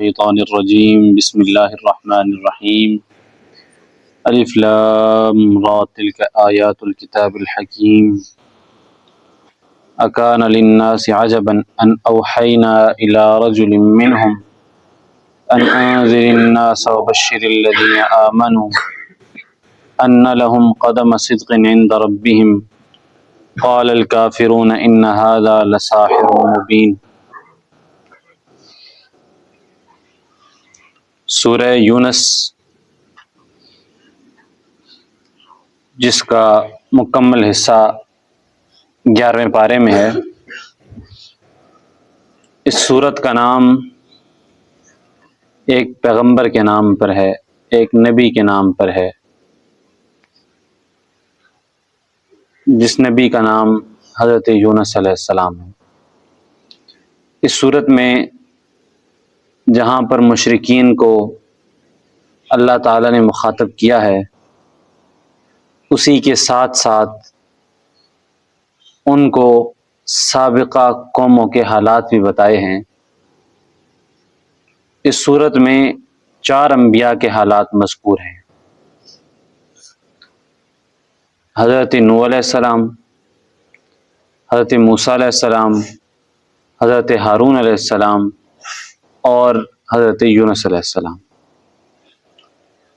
الشيطان الرجيم بسم الله الرحمن الرحيم الف لام را تلك آيات الكتاب الحكيم أكان للناس عجبا أن أوحينا إلى رجل منهم أن أنذر الناس وبشر الذين آمنوا أن لهم قدم صدق عند ربهم قال الكافرون إن هذا لساحر مبين۔ سورہ یونس جس کا مکمل حصہ 11ویں پارے میں ہے، اس سورت کا نام ایک پیغمبر کے نام پر ہے، ایک نبی کے نام پر ہے، جس نبی کا نام حضرت یونس علیہ السلام ہے۔ اس سورت میں جہاں پر مشرکین کو اللہ تعالیٰ نے مخاطب کیا ہے، اسی کے ساتھ ساتھ ان کو سابقہ قوموں کے حالات بھی بتائے ہیں۔ اس صورت میں 4 انبیاء کے حالات مذکور ہیں، حضرت نوح علیہ السلام، حضرت موسیٰ علیہ السلام، حضرت ہارون علیہ السلام اور حضرت یونس علیہ السلام۔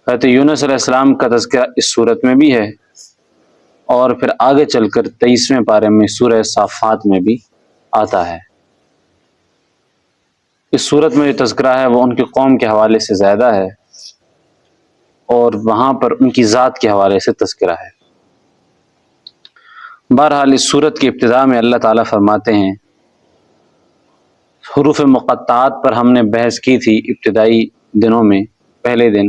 حضرت یونس علیہ السلام کا تذکرہ اس صورت میں بھی ہے، اور پھر آگے چل کر 23ویں پارے میں سورہ صافات میں بھی آتا ہے۔ اس صورت میں جو تذکرہ ہے وہ ان کی قوم کے حوالے سے زیادہ ہے، اور وہاں پر ان کی ذات کے حوالے سے تذکرہ ہے۔ بہرحال اس صورت کی ابتدا میں اللہ تعالیٰ فرماتے ہیں، حروف مقطعات پر ہم نے بحث کی تھی ابتدائی دنوں میں، پہلے دن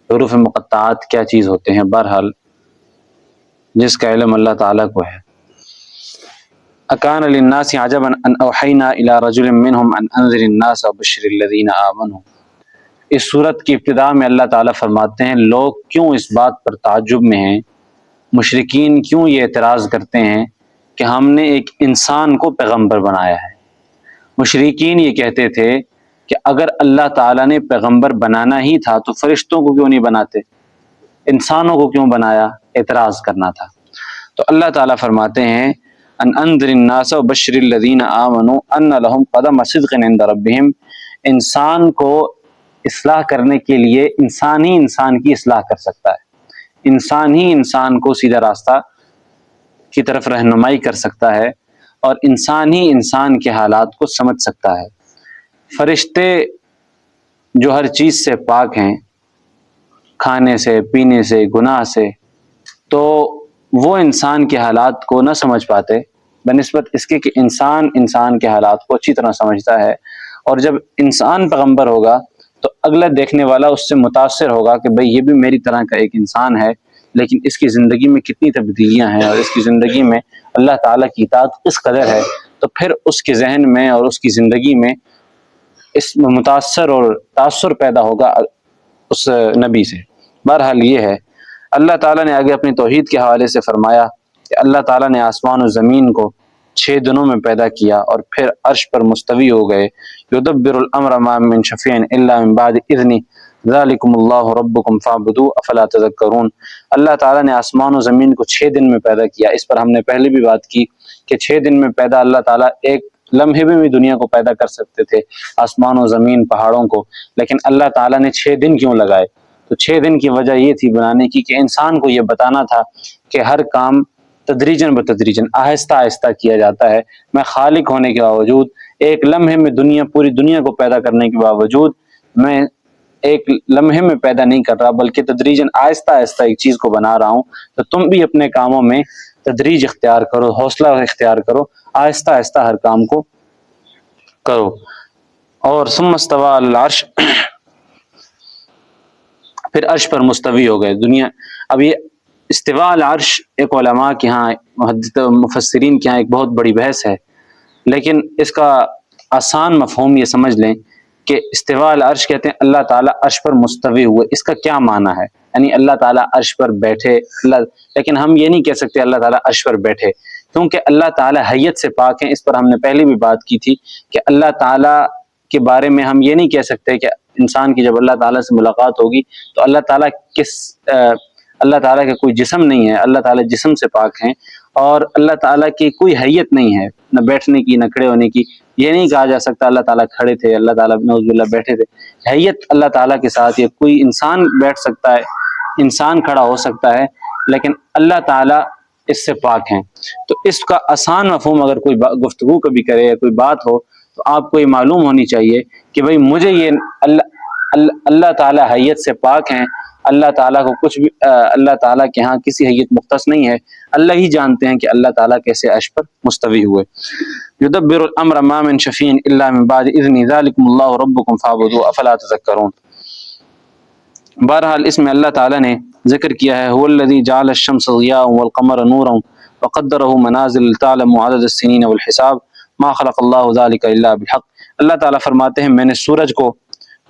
حروف مقطعات کیا چیز ہوتے ہیں، بہرحال جس کا علم اللہ تعالیٰ کو ہے۔ اکان للناس عجبا ان اوحینا الی رجل منہم ان انذر الناس وبشر الذین آمنوا۔ اس صورت کی ابتدا میں اللہ تعالیٰ فرماتے ہیں، لوگ کیوں اس بات پر تعجب میں ہیں، مشرکین کیوں یہ اعتراض کرتے ہیں کہ ہم نے ایک انسان کو پیغمبر بنایا ہے۔ مشرکین یہ کہتے تھے کہ اگر اللہ تعالیٰ نے پیغمبر بنانا ہی تھا تو فرشتوں کو کیوں نہیں بناتے، انسانوں کو کیوں بنایا، اعتراض کرنا تھا۔ تو اللہ تعالیٰ فرماتے ہیں، ان انذر الناس وبشر الذین آمنوا ان لهم قدم صدق عند ربهم۔ انسان کو اصلاح کرنے کے لیے انسان ہی انسان کی اصلاح کر سکتا ہے، انسان ہی انسان کو سیدھا راستہ کی طرف رہنمائی کر سکتا ہے، اور انسان ہی انسان کے حالات کو سمجھ سکتا ہے۔ فرشتے جو ہر چیز سے پاک ہیں، کھانے سے، پینے سے، گناہ سے، تو وہ انسان کے حالات کو نہ سمجھ پاتے، بنسبت اس کے کہ انسان انسان کے حالات کو اچھی طرح سمجھتا ہے۔ اور جب انسان پیغمبر ہوگا تو اگلا دیکھنے والا اس سے متاثر ہوگا کہ بھئی یہ بھی میری طرح کا ایک انسان ہے، لیکن اس کی زندگی میں کتنی تبدیلیاں ہیں، اور اس کی زندگی میں اللہ تعالیٰ کی اطاعت کس قدر ہے، تو پھر اس کے ذہن میں اور اس کی زندگی میں اس میں متاثر اور تاثر پیدا ہوگا اس نبی سے۔ بہرحال یہ ہے، اللہ تعالیٰ نے آگے اپنی توحید کے حوالے سے فرمایا کہ اللہ تعالیٰ نے آسمان و زمین کو 6 دنوں میں پیدا کیا، اور پھر عرش پر مستوی ہو گئے۔ یدبر الامر ما من شفیع الا من بعد اذنہ ذالکم اللہ ربکم فاعبدوہ افلا تذکرون۔ اللہ تعالیٰ نے آسمان و زمین کو 6 دن میں پیدا کیا۔ اس پر ہم نے پہلے بھی بات کی کہ 6 دن میں پیدا اللہ تعالیٰ ایک لمحے میں بھی دنیا کو پیدا کر سکتے تھے، آسمان و زمین، پہاڑوں کو، لیکن اللہ تعالیٰ نے 6 دن کیوں لگائے؟ تو 6 دن کی وجہ یہ تھی بنانے کی کہ انسان کو یہ بتانا تھا کہ ہر کام تدریجاً بتدریجاً، آہستہ آہستہ کیا جاتا ہے۔ میں خالق ہونے کے باوجود، ایک لمحے میں پوری دنیا کو پیدا کرنے کے باوجود، میں ایک لمحے میں پیدا نہیں کر رہا، بلکہ تدریجاً آہستہ آہستہ ایک چیز کو بنا رہا ہوں۔ تو تم بھی اپنے کاموں میں تدریج اختیار کرو، حوصلہ اختیار کرو، آہستہ آہستہ ہر کام کو کرو۔ اور ثم استوى علی العرش، پھر عرش پر مستوی ہو گئے۔ دنیا اب یہ استواء علی العرش ایک علماء کے ہاں، مفسرین کے ہاں ایک بہت بڑی بحث ہے، لیکن اس کا آسان مفہوم یہ سمجھ لیں کہ استواء علی العرش کہتے ہیں اللہ تعالیٰ عرش پر مستوی ہوئے۔ اس کا کیا معنی ہے؟ یعنی اللہ تعالیٰ عرش پر بیٹھے، لیکن ہم یہ نہیں کہہ سکتے اللہ تعالیٰ عرش پر بیٹھے، کیونکہ اللہ تعالیٰ حیت سے پاک ہیں۔ اس پر ہم نے پہلے بھی بات کی تھی کہ اللہ تعالیٰ کے بارے میں ہم یہ نہیں کہہ سکتے کہ انسان کی جب اللہ تعالیٰ سے ملاقات ہوگی تو اللہ تعالیٰ کا کوئی جسم نہیں ہے، اللہ تعالیٰ جسم سے پاک ہیں، اور اللہ تعالیٰ کی کوئی حیت نہیں ہے، نہ بیٹھنے کی نہ کھڑے ہونے کی۔ یہ نہیں کہا جا سکتا اللہ تعالیٰ کھڑے تھے، اللہ تعالیٰ نعوذ باللہ بیٹھے تھے۔ حیت اللہ تعالیٰ کے ساتھ، یہ کوئی انسان بیٹھ سکتا ہے، انسان کھڑا ہو سکتا ہے، لیکن اللہ تعالیٰ اس سے پاک ہیں۔ تو اس کا آسان مفہوم اگر کوئی گفتگو کبھی کرے یا کوئی بات ہو تو آپ کو یہ معلوم ہونی چاہیے کہ بھئی مجھے یہ اللہ تعالیٰ حیت سے پاک ہیں، اللہ تعالیٰ کو کچھ بھی اللہ تعالیٰ کے ہاں کسی حیت مختص نہیں ہے، اللہ ہی جانتے ہیں کہ اللہ تعالیٰ کیسے عرش پر مستوی ہوئے۔ یدبر الامر ما من شفیع الا من بعد اذن ذلکم اللہ ربکم فاعبدوه افلا تذکرون۔ بہرحال اس میں اللہ تعالیٰ نے ذکر کیا ہے هو الذی جعل الشمس ضیاء والقمر نورا وقدره منازل لتعلموا عدد السنین والحساب ما خلق اللہ ذلک الا بالحق۔ اللہ تعالیٰ فرماتے ہیں میں نے سورج کو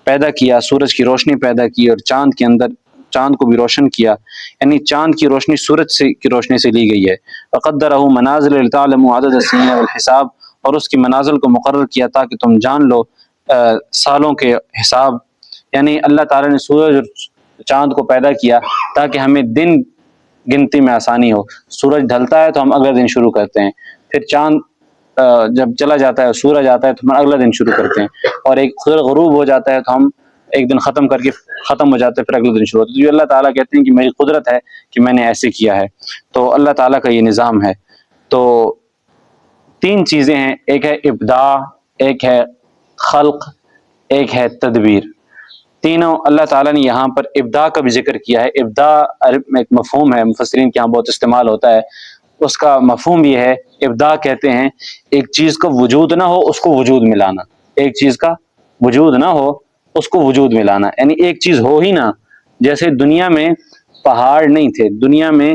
پیدا کیا، سورج کی روشنی پیدا کی اور چاند کو بھی روشن کیا، یعنی چاند کی روشنی سورج کی روشنی سے لی گئی ہے۔ وقدرہ منازل لتعلموا عدد السنین والحساب، اور اس کی منازل کو مقرر کیا تاکہ تم جان لو سالوں کے حساب، یعنی اللہ تعالیٰ نے سورج اور چاند کو پیدا کیا تاکہ ہمیں دن گنتی میں آسانی ہو۔ سورج ڈھلتا ہے تو ہم اگلا دن شروع کرتے ہیں، پھر چاند جب چلا جاتا ہے، سورج آتا ہے تو ہم اگلا دن شروع کرتے ہیں، اور ایک غروب ہو جاتا ہے تو ہم ایک دن ختم کر کے ختم ہو جاتے ہیں، پھر اگلے دن شروع ہوتا ہے۔ تو اللہ تعالیٰ کہتے ہیں کہ میری قدرت ہے کہ میں نے ایسے کیا ہے، تو اللہ تعالیٰ کا یہ نظام ہے۔ تو تین چیزیں ہیں، ایک ہے ابداع، ایک ہے خلق، ایک ہے تدبیر۔ تینوں اللہ تعالیٰ نے یہاں پر ابداع کا بھی ذکر کیا ہے۔ ابداع ایک مفہوم ہے، مفسرین کے یہاں بہت استعمال ہوتا ہے، اس کا مفہوم یہ ہے، ابداع کہتے ہیں ایک چیز کا وجود نہ ہو اس کو وجود ملانا، ایک چیز کا وجود نہ ہو اس کو وجود ملانا، یعنی ایک چیز ہو ہی نہ، جیسے دنیا میں پہاڑ نہیں تھے، دنیا میں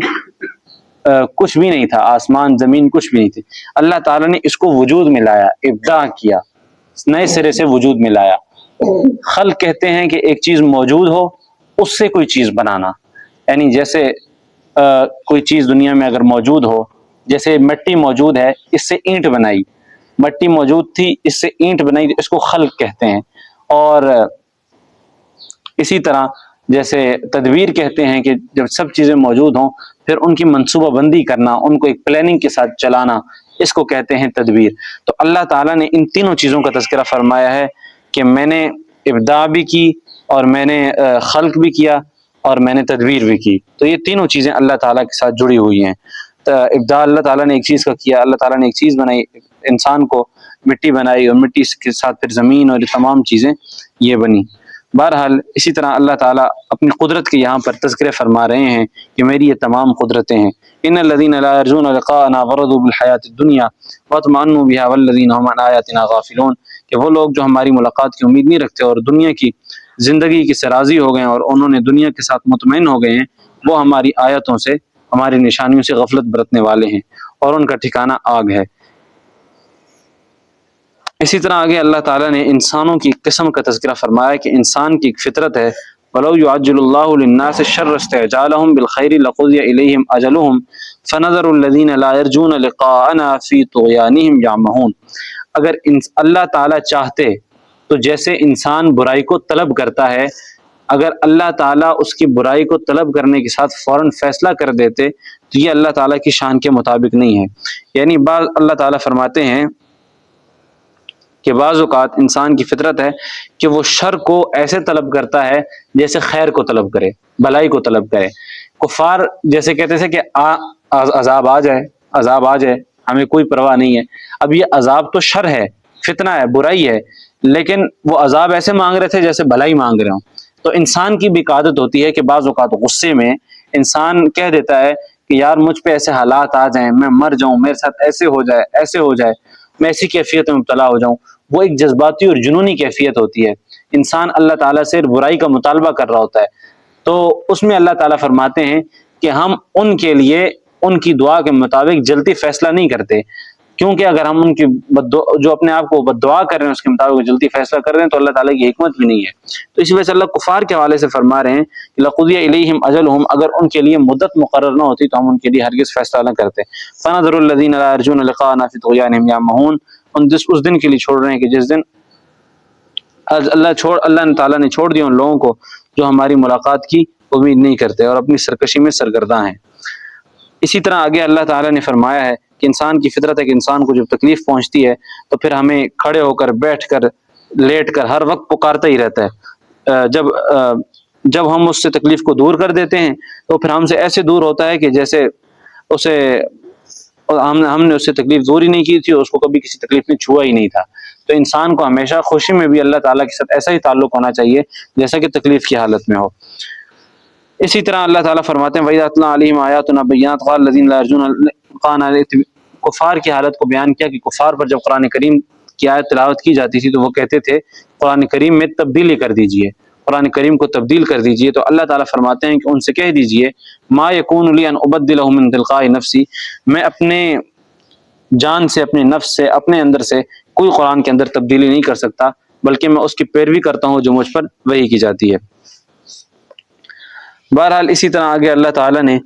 کچھ بھی نہیں تھا، آسمان زمین کچھ بھی نہیں تھے، اللہ تعالیٰ نے اس کو وجود ملایا، ابداع کیا، نئے سرے سے وجود ملایا۔ خلق کہتے ہیں کہ ایک چیز موجود ہو اس سے کوئی چیز بنانا، یعنی جیسے کوئی چیز دنیا میں اگر موجود ہو، جیسے مٹی موجود ہے اس سے اینٹ بنائی، مٹی موجود تھی اس سے اینٹ بنائی، اس کو خلق کہتے ہیں۔ اور اسی طرح جیسے تدبیر کہتے ہیں کہ جب سب چیزیں موجود ہوں پھر ان کی منصوبہ بندی کرنا، ان کو ایک پلاننگ کے ساتھ چلانا، اس کو کہتے ہیں تدبیر۔ تو اللہ تعالیٰ نے ان تینوں چیزوں کا تذکرہ فرمایا ہے کہ میں نے ابداع بھی کی اور میں نے خلق بھی کیا اور میں نے تدبیر بھی کی۔ تو یہ تینوں چیزیں اللہ تعالیٰ کے ساتھ جڑی ہوئی ہیں۔ ابداع اللہ تعالیٰ نے ایک چیز کا کیا، اللہ تعالیٰ نے ایک چیز بنائی، انسان کو مٹی بنائی، اور مٹی کے ساتھ پھر زمین اور یہ تمام چیزیں یہ بنی۔ بہرحال اسی طرح اللہ تعالیٰ اپنی قدرت کے یہاں پر تذکرے فرما رہے ہیں کہ میری یہ تمام قدرتیں ہیں۔ ان الذين لا يرجون لقاءنا ورضوا بالحياة الدنيا واطمأنوا بها والذين هم عن آياتنا غافلون، کہ وہ لوگ جو ہماری ملاقات کی امید نہیں رکھتے اور دنیا کی زندگی کی سے راضی ہو گئے اور انہوں نے دنیا کے ساتھ مطمئن ہو گئے ہیں، وہ ہماری آیتوں سے، ہماری نشانیوں سے غفلت برتنے والے ہیں اور ان کا ٹھکانہ آگ ہے۔ اسی طرح آگے اللہ تعالیٰ نے انسانوں کی قسم کا تذکرہ فرمایا کہ انسان کی ایک فطرت ہے، وَلَوْ يُعَجِّلُ اللَّهُ لِلنَّاسِ الشَّرَّ اسْتِعْجَالَهُم بِالْخَيْرِ لَقُضِيَ إِلَيْهِمْ أَجَلُهُمْ فَنَذَرُ الَّذِينَ لَا يَرْجُونَ لِقَاءَنَا فِي طُغْيَانِهِمْ يَعْمَهُونَ۔ اگر اللہ تعالیٰ چاہتے تو جیسے انسان برائی کو طلب کرتا ہے، اگر اللہ تعالیٰ اس کی برائی کو طلب کرنے کے ساتھ فوراً فیصلہ کر دیتے تو یہ اللہ تعالیٰ کی شان کے مطابق نہیں ہے۔ یعنی بعض اللہ تعالیٰ فرماتے ہیں کہ بعض اوقات انسان کی فطرت ہے کہ وہ شر کو ایسے طلب کرتا ہے جیسے خیر کو طلب کرے، بھلائی کو طلب کرے۔ کفار جیسے کہتے تھے کہ عذاب آ جائے، عذاب آ جائے، ہمیں کوئی پرواہ نہیں ہے۔ اب یہ عذاب تو شر ہے، فتنہ ہے، برائی ہے، لیکن وہ عذاب ایسے مانگ رہے تھے جیسے بھلائی مانگ رہے ہوں۔ تو انسان کی بھی عادت ہوتی ہے کہ بعض اوقات غصے میں انسان کہہ دیتا ہے کہ یار مجھ پہ ایسے حالات آ جائیں، میں مر جاؤں، میرے ساتھ ایسے ہو جائے، ایسے ہو جائے، میں ایسی کیفیت میں مبتلا ہو جاؤں۔ وہ ایک جذباتی اور جنونی کیفیت ہوتی ہے، انسان اللہ تعالیٰ سے برائی کا مطالبہ کر رہا ہوتا ہے، تو اس میں اللہ تعالیٰ فرماتے ہیں کہ ہم ان کے لیے ان کی دعا کے مطابق جلدی فیصلہ نہیں کرتے، کیونکہ اگر ہم ان کی جو اپنے آپ کو بد دعا کر رہے ہیں اس کے مطابق جلدی فیصلہ کر رہے ہیں تو اللہ تعالیٰ کی حکمت بھی نہیں ہے۔ تو اسی وجہ سے اللہ کفار کے حوالے سے فرما رہے ہیں کہ لَقُضِيَ إِلَيْهِمْ أَجَلُهُمْ، اگر ان کے لیے مدت مقرر نہ ہوتی تو ہم ان کے لیے ہرگز فیصلہ نہ کرتے۔ فَنَذَرُ الَّذِينَ لَا يَرْجُونَ لِقَاءَنَا فِي طُغْيَانِهِمْ يَعْمَهُونَ، ہم اس دن کے لیے چھوڑ رہے ہیں کہ جس دن اللہ تعالیٰ نے چھوڑ دیا ان لوگوں کو جو ہماری ملاقات کی امید نہیں کرتے اور اپنی سرکشی میں سرگرداں ہیں۔ اسی طرح آگے اللہ تعالیٰ نے فرمایا ہے کہ انسان کی فطرت ہے کہ انسان کو جب تکلیف پہنچتی ہے تو پھر ہمیں کھڑے ہو کر، بیٹھ کر، لیٹ کر ہر وقت پکارتا ہی رہتا ہے۔ جب ہم اس سے تکلیف کو دور کر دیتے ہیں تو پھر ہم سے ایسے دور ہوتا ہے کہ جیسے اسے ہم نے اس سے تکلیف دور ہی نہیں کی تھی، اس کو کبھی کسی تکلیف میں چھوا ہی نہیں تھا۔ تو انسان کو ہمیشہ خوشی میں بھی اللہ تعالیٰ کے ساتھ ایسا ہی تعلق ہونا چاہیے جیسا کہ تکلیف کی حالت میں ہو۔ اسی طرح اللہ تعالیٰ فرماتے ہیں وَإِذَا تُتْلَىٰ عَلَيْهِمْ آيَاتُنَا بَيِّنَاتٍ قَالَ الَّذِينَ لَا يَرْجُونَ کفار کی حالت کو بیان کیا کہ کفار پر جب قرآن کریم کی آیت تلاوت کی جاتی تھی تو وہ کہتے تھے قرآن کریم میں تبدیلی کر دیجئے، قرآن کریم کو تبدیل کر دیجئے۔ تو اللہ تعالیٰ فرماتے ہیں کہ ان سے کہہ دیجئے ما یکون لی ان ابدلہ من تلقاء نفسی، میں اپنے جان سے، اپنے نفس سے، اپنے اندر سے کوئی قرآن کے اندر تبدیلی نہیں کر سکتا، بلکہ میں اس کی پیروی کرتا ہوں جو مجھ پر وحی کی جاتی ہے۔ بہرحال اسی طرح آگے اللہ تعالیٰ نے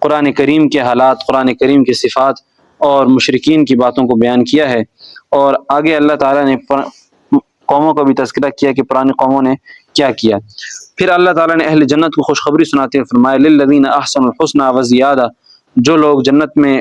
قرآن کریم کے حالات، قرآن کریم کی صفات اور مشرکین کی باتوں کو بیان کیا ہے، اور آگے اللہ تعالیٰ نے قوموں کا بھی تذکرہ کیا کہ پرانی قوموں نے کیا کیا۔ پھر اللہ تعالیٰ نے اہل جنت کو خوشخبری سناتے ہوئے فرمایا للذین احسنوا الحسنی وزیادہ، جو لوگ جنت میں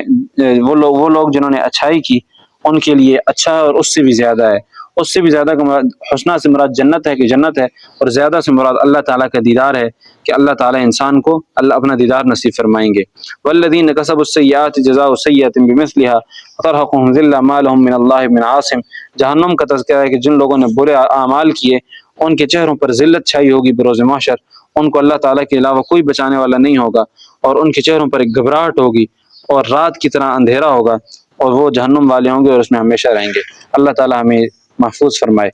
وہ لوگ جنہوں نے اچھائی کی ان کے لیے اچھا اور اس سے بھی زیادہ ہے۔ اس سے بھی زیادہ کا مراد حسنہ سے مراد جنت ہے کہ جنت ہے، اور زیادہ سے مراد اللہ تعالیٰ کا دیدار ہے کہ اللہ تعالیٰ انسان کو اپنا دیدار نصیب فرمائیں گے۔ والذین کسبوا السیئات جزاء سیئۃ بمثلها وترهقهم ذلہ ما لهم من اللہ من عاصم، جہنم کا تذکرہ ہے کہ جن لوگوں نے برے اعمال کیے ان کے چہروں پر ذلت چھائی ہوگی بروز محشر، ان کو اللہ تعالیٰ کے علاوہ کوئی بچانے والا نہیں ہوگا، اور ان کے چہروں پر ایک گھبراہٹ ہوگی اور رات کی طرح اندھیرا ہوگا، اور وہ جہنم والے ہوں گے اور اس میں ہمیشہ رہیں گے۔ اللہ تعالیٰ ہمیں محفوظ فرمائے۔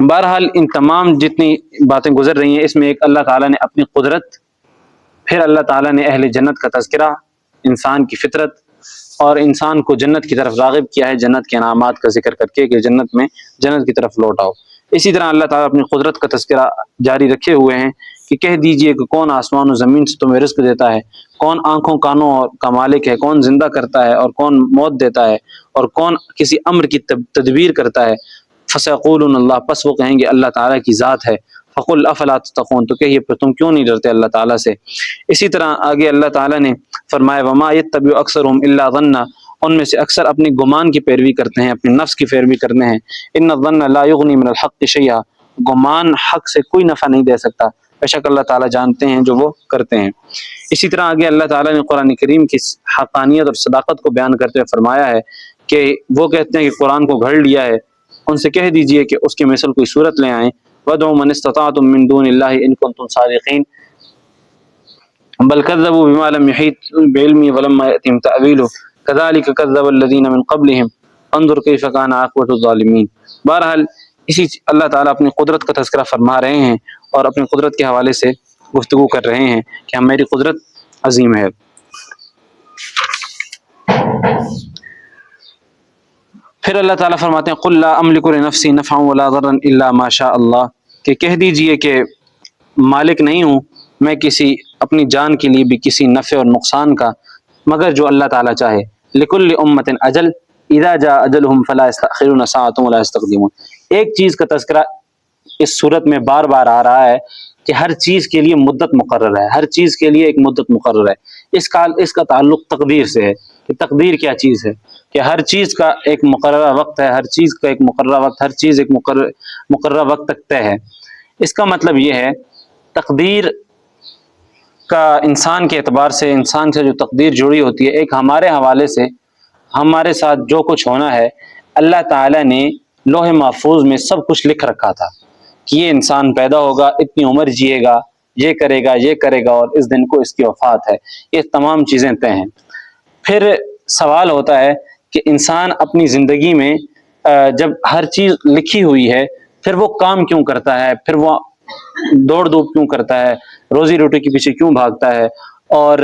بہرحال ان تمام جتنی باتیں گزر رہی ہیں اس میں ایک اللہ تعالیٰ نے اپنی قدرت، پھر اللہ تعالیٰ نے اہل جنت کا تذکرہ، انسان کی فطرت، اور انسان کو جنت کی طرف راغب کیا ہے جنت کے انعامات کا ذکر کر کے کہ جنت کی طرف لوٹ آؤ۔ اسی طرح اللہ تعالیٰ اپنی قدرت کا تذکرہ جاری رکھے ہوئے ہیں کہ کہہ دیجئے کہ کون آسمان و زمین سے تمہیں رزق دیتا ہے، کون آنکھوں کانوں کا مالک ہے، کون زندہ کرتا ہے اور کون موت دیتا ہے، اور کون کسی امر کی تدبیر کرتا ہے۔ فسیقولون اللہ، پس وہ کہیں گے اللہ تعالیٰ کی ذات ہے۔ فقل افلا تتقون، تو کہیے پھر تم کیوں نہیں ڈرتے اللہ تعالیٰ سے۔ اسی طرح آگے اللہ تعالیٰ نے فرمایا وما یتبع اکثرهم الا ظنا، ان میں سے اکثر اپنی گمان کی پیروی کرتے ہیں، اپنے نفس کی پیروی کرتے ہیں۔ ان الظن لا یغنی من الحق شیئا، گمان حق سے کوئی نفع نہیں دے سکتا، بے شک اللہ تعالیٰ جانتے ہیں جو وہ کرتے ہیں۔ اسی طرح آگے اللہ تعالیٰ نے قرآن کریم کی حقانیت اور صداقت کو بیان کرتے ہوئے فرمایا ہے کہ وہ کہتے ہیں کہ قرآن کو گھڑ لیا ہے، ان سے کہہ دیجئے کہ اس کے مثل کوئی صورت لے آئیں۔ وَادْعُوا مَنِ اسْتَطَعْتُم مِّن دُونِ اللَّهِ إِن كُنتُمْ صَادِقِينَ بَلْ كَذَّبُوا بِمَا لَمْ يُحِيطُوا بِعِلْمِهِ وَلَمَّا يَأْتِهِمْ تَأْوِيلُهُ كَذَلِكَ كَذَّبَ الَّذِينَ مِن قَبْلِهِمْ فَانظُرْ كَيْفَ كَانَ عَاقِبَةُ الظَّالِمِينَ۔ بہرحال اسی اللہ تعالیٰ اپنی قدرت کا تذکرہ فرما رہے ہیں اور اپنی قدرت کے حوالے سے گفتگو کر رہے ہیں کہ میری قدرت عظیم ہے۔ پھر اللہ تعالیٰ فرماتے ہیں قُلْ لَا أَمْلِكُ لِنَفْسِي نَفْعًا وَلَا ضَرًّا إِلَّا مَا شَاءَ اللَّهُ، کہ کہہ دیجئے کہ مالک نہیں ہوں میں کسی اپنی جان کے لیے بھی کسی نفع اور نقصان کا مگر جو اللہ تعالیٰ چاہے۔ لِكُلِّ أُمَّةٍ أَجَلٌ إِذَا جَاءَ أَجَلُهُمْ فَلَا يَسْتَأْخِرُونَ سَاعَةً وَلَا يَسْتَقْدِمُونَ۔ ایک چیز کا تذکرہ اس صورت میں بار بار آ رہا ہے کہ ہر چیز کے لیے مدت مقرر ہے، ہر چیز کے لیے ایک مدت مقرر ہے۔ اس کا تعلق تقدیر سے ہے کہ تقدیر کیا چیز ہے، کہ ہر چیز کا ایک مقررہ وقت ہے، ہر چیز کا ایک مقررہ وقت، ہر چیز ایک مقررہ وقت تک طے ہے۔ اس کا مطلب یہ ہے تقدیر کا انسان کے اعتبار سے، انسان سے جو تقدیر جڑی ہوتی ہے، ایک ہمارے حوالے سے ہمارے ساتھ جو کچھ ہونا ہے اللہ تعالیٰ نے لوح محفوظ میں سب کچھ لکھ رکھا تھا کہ یہ انسان پیدا ہوگا، اتنی عمر جیے گا، یہ کرے گا، یہ کرے گا، اور اس دن کو اس کی وفات ہے۔ یہ تمام چیزیں طے ہیں۔ پھر سوال ہوتا ہے کہ انسان اپنی زندگی میں جب ہر چیز لکھی ہوئی ہے پھر وہ کام کیوں کرتا ہے، پھر وہ دوڑ دھوپ کیوں کرتا ہے، روزی روٹی کے پیچھے کیوں بھاگتا ہے، اور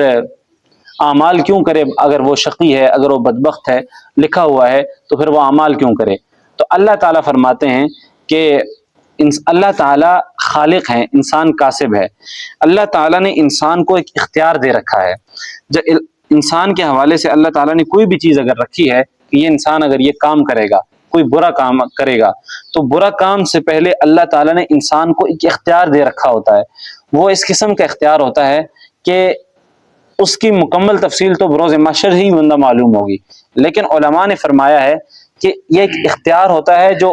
اعمال کیوں کرے؟ اگر وہ شقی ہے، اگر وہ بدبخت ہے، لکھا ہوا ہے تو پھر وہ اعمال کیوں کرے؟ تو اللہ تعالیٰ فرماتے ہیں کہ اللہ تعالیٰ خالق ہیں، انسان کاسب ہے۔ اللہ تعالیٰ نے انسان کو ایک اختیار دے رکھا ہے۔ جب انسان کے حوالے سے اللہ تعالیٰ نے کوئی بھی چیز اگر رکھی ہے کہ یہ انسان اگر یہ کام کرے گا، کوئی برا کام کرے گا تو برا کام سے پہلے اللہ تعالیٰ نے انسان کو ایک اختیار دے رکھا ہوتا ہے. وہ اس قسم کا اختیار ہوتا ہے کہ اس کی مکمل تفصیل تو بروز محشر ہی بندہ معلوم ہوگی، لیکن علماء نے فرمایا ہے کہ یہ ایک اختیار ہوتا ہے جو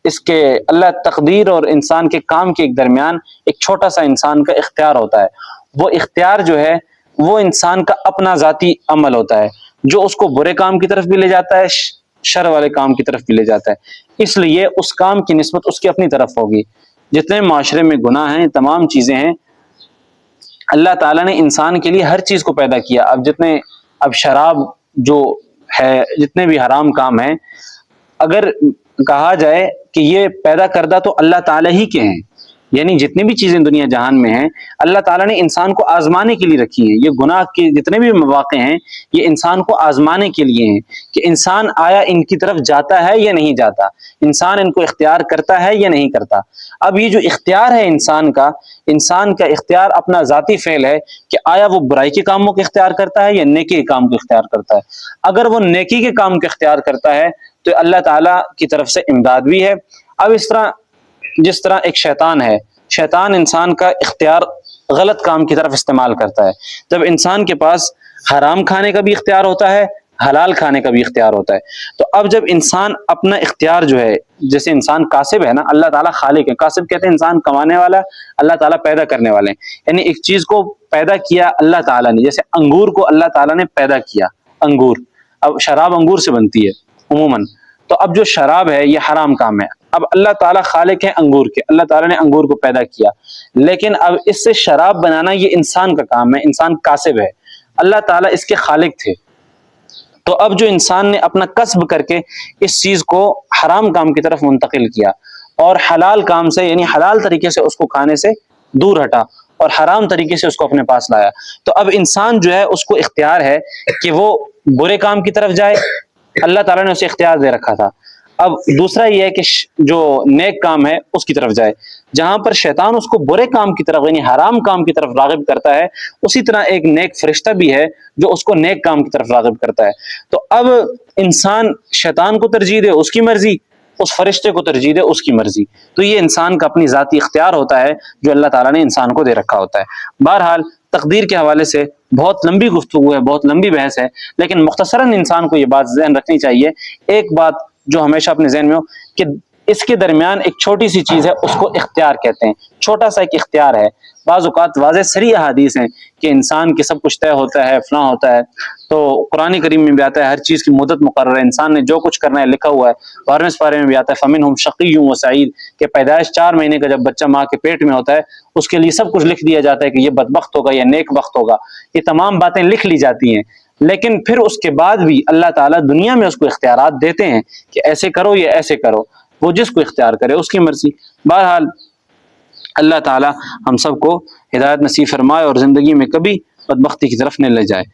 اس کے اللہ تقدیر اور انسان کے کام کے درمیان ایک چھوٹا سا انسان کا اختیار ہوتا ہے. وہ اختیار جو ہے وہ انسان کا اپنا ذاتی عمل ہوتا ہے جو اس کو برے کام کی طرف بھی لے جاتا ہے، شر والے کام کی طرف بھی لے جاتا ہے. اس لیے اس کام کی نسبت اس کی اپنی طرف ہوگی. جتنے معاشرے میں گناہ ہیں، تمام چیزیں ہیں، اللہ تعالیٰ نے انسان کے لیے ہر چیز کو پیدا کیا. اب شراب جو ہے، جتنے بھی حرام کام ہیں، اگر کہا جائے کہ یہ پیدا کردہ تو اللہ تعالیٰ ہی کے ہیں، یعنی جتنی بھی چیزیں دنیا جہان میں ہیں اللہ تعالیٰ نے انسان کو آزمانے کے لیے رکھی ہیں. یہ گناہ کے جتنے بھی مواقع ہیں یہ انسان کو آزمانے کے لیے ہیں کہ انسان آیا ان کی طرف جاتا ہے یا نہیں جاتا، انسان ان کو اختیار کرتا ہے یا نہیں کرتا. اب یہ جو اختیار ہے انسان کا اختیار اپنا ذاتی فعل ہے کہ آیا وہ برائی کے کاموں کو اختیار کرتا ہے یا نیکی کے کام کو اختیار کرتا ہے. اگر وہ نیکی کے کام کو اختیار کرتا ہے تو اللہ تعالیٰ کی طرف سے امداد بھی ہے. اب جس طرح ایک شیطان ہے، شیطان انسان کا اختیار غلط کام کی طرف استعمال کرتا ہے. جب انسان کے پاس حرام کھانے کا بھی اختیار ہوتا ہے، حلال کھانے کا بھی اختیار ہوتا ہے، تو اب جب انسان اپنا اختیار جو ہے، جیسے انسان کاسب ہے نا، اللہ تعالیٰ خالق ہے، کاسب کہتے ہیں انسان کمانے والا، اللہ تعالیٰ پیدا کرنے والے ہیں. یعنی ایک چیز کو پیدا کیا اللہ تعالیٰ نے، جیسے انگور کو اللہ تعالیٰ نے پیدا کیا. انگور، اب شراب انگور سے بنتی ہے عموماً، تو اب جو شراب ہے یہ حرام کام ہے. اب اللہ تعالیٰ خالق ہے انگور کے، اللہ تعالیٰ نے انگور کو پیدا کیا، لیکن اب اس سے شراب بنانا یہ انسان کا کام ہے، انسان کاسب ہے، اللہ تعالیٰ اس کے خالق تھے. تو اب جو انسان نے اپنا کسب کر کے اس چیز کو حرام کام کی طرف منتقل کیا اور حلال کام سے، یعنی حلال طریقے سے اس کو کھانے سے دور ہٹا اور حرام طریقے سے اس کو اپنے پاس لایا، تو اب انسان جو ہے اس کو اختیار ہے کہ وہ برے کام کی طرف جائے، اللہ تعالیٰ نے اسے اختیار دے رکھا تھا. اب دوسرا یہ ہے کہ جو نیک کام ہے اس کی طرف جائے. جہاں پر شیطان اس کو برے کام کی طرف یعنی حرام کام کی طرف راغب کرتا ہے، اسی طرح ایک نیک فرشتہ بھی ہے جو اس کو نیک کام کی طرف راغب کرتا ہے. تو اب انسان شیطان کو ترجیح دے اس کی مرضی، اس فرشتے کو ترجیح دے اس کی مرضی، تو یہ انسان کا اپنی ذاتی اختیار ہوتا ہے جو اللہ تعالیٰ نے انسان کو دے رکھا ہوتا ہے. بہرحال تقدیر کے حوالے سے بہت لمبی گفتگو ہے، بہت لمبی بحث ہے، لیکن مختصراً انسان کو یہ بات ذہن رکھنی چاہیے، ایک بات جو ہمیشہ اپنے ذہن میں ہو کہ اس کے درمیان ایک چھوٹی سی چیز ہے، اس کو اختیار کہتے ہیں. چھوٹا سا ایک اختیار ہے. بعض اوقات واضح صریح احادیث ہیں کہ انسان کے سب کچھ طے ہوتا ہے، فلاں ہوتا ہے، تو قرآن کریم میں بھی آتا ہے ہر چیز کی مدت مقرر ہے، انسان نے جو کچھ کرنا ہے لکھا ہوا ہے. 12ویں سپارے میں بھی آتا ہے فمنہم شقی و سعید، کہ پیدائش 4 مہینے کا جب بچہ ماں کے پیٹ میں ہوتا ہے اس کے لیے سب کچھ لکھ دیا جاتا ہے کہ یہ بدبخت ہوگا یا نیک بخت ہوگا. یہ تمام باتیں لکھ لی جاتی ہیں، لیکن پھر اس کے بعد بھی اللہ تعالیٰ دنیا میں اس کو اختیارات دیتے ہیں کہ ایسے کرو یا ایسے کرو، وہ جس کو اختیار کرے اس کی مرضی. بہرحال اللہ تعالیٰ ہم سب کو ہدایت نصیب فرمائے اور زندگی میں کبھی بدبختی کی طرف نہ لے جائے.